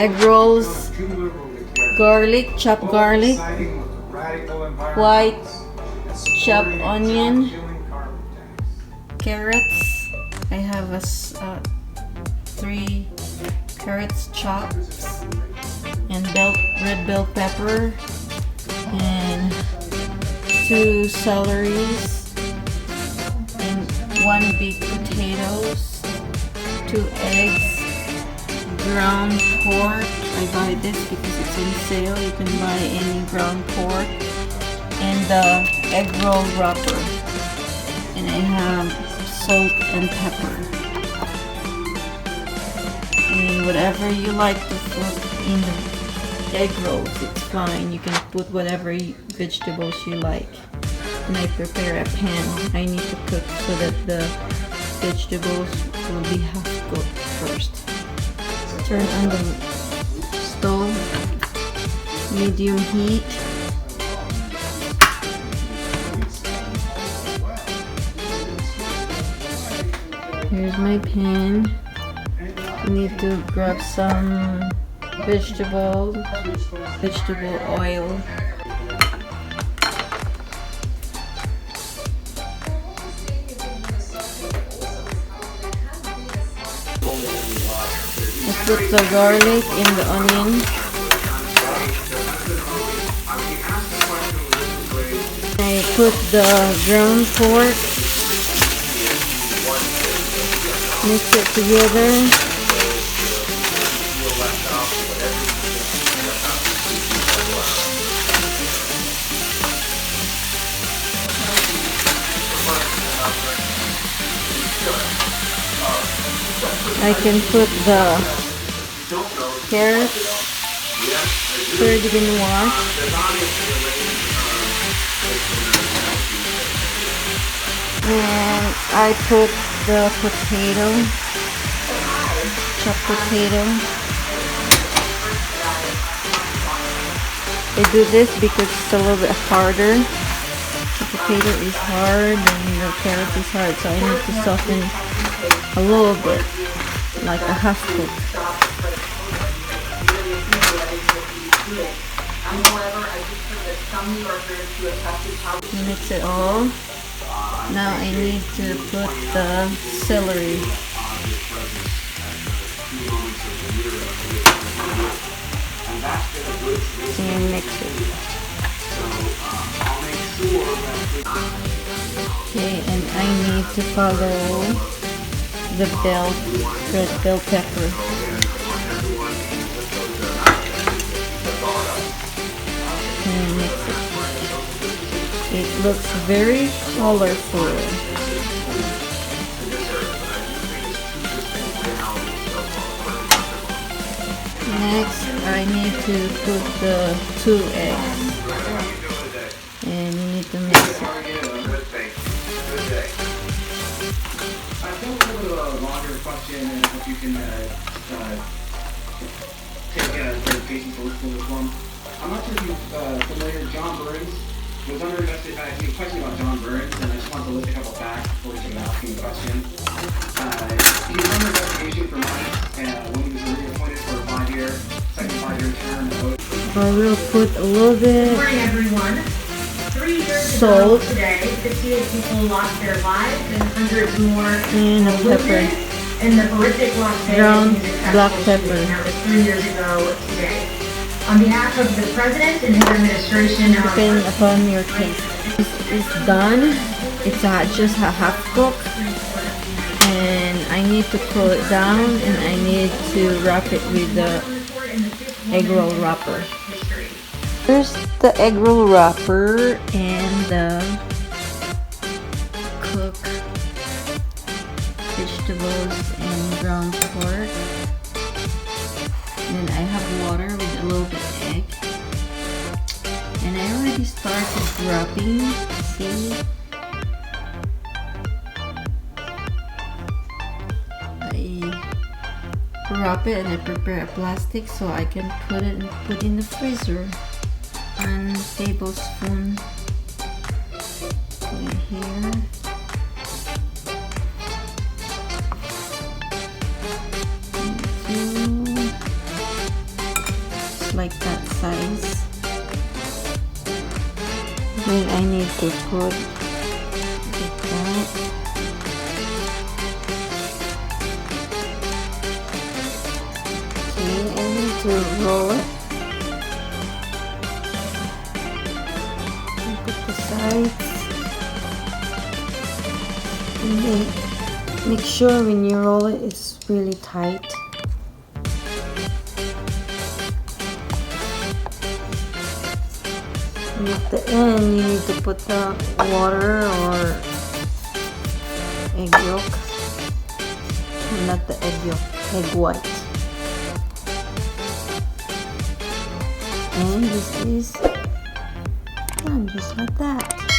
egg rolls, garlic, chopped garlic, white chopped onion, carrots. I have 3 carrots chopped, and red bell pepper, and 2 celeries, and 1 big potatoes, 2 eggs, ground pork. I buy this because it's on sale. You can buy any ground pork, and the egg roll wrapper, and I have salt and pepper, and whatever you like to put in the egg rolls, it's fine. You can put whatever vegetables you like. And I prepare a pan. I need to cook so that the vegetables will be half cooked first. Turn on the stove, medium heat. Here's my pan. I need to grab some vegetable oil. I put the garlic and the onion. I put the ground pork. Mix it together. I can put the carrots already been washed. And I put the potato, chopped potato. I do this because it's a little bit harder. The potato is hard and the carrot is hard, so I need to soften a little bit, like a half cook. Mix it all. Now I need to put the celery. And mix it. Okay, and I need to follow the red bell pepper. And mix it. It looks very colorful. Next, I need to put the 2 eggs. And you need to mix it. Question, and I hope you can take clarification for this one. I'm not sure if you're familiar. John Burns was under investigation. He questioned about John Burns, and I just want to list a couple facts before we can ask him the question. He was under investigation for money when he was reappointed for a 5-year, second 5-year term. I will put a little bit. Good morning, everyone. 3 years salt. ago today, 58 people lost their lives and hundreds more And a pepper. in the horrific Las Vegas Ground music black festival pepper. shooting. That was 3 years ago today. On behalf of the President and his administration, Depending upon your taste. It's done. It's just a half cook. And I need to cool it down, and I need to wrap it with the egg roll wrapper. Here's the egg roll wrapper and the cooked vegetables and ground pork. And then I have water with a little bit of egg. And I already started wrapping. See? I wrap it and I prepare a plastic so I can put in the freezer. 1 tablespoon in here. like that size. Then I need to put like that. Okay, I need to roll it. And put the sides. And then make sure when you roll it, it's really tight. And at the end, you need to put the water or egg yolk. Not the egg yolk, egg white. And this is done just like that.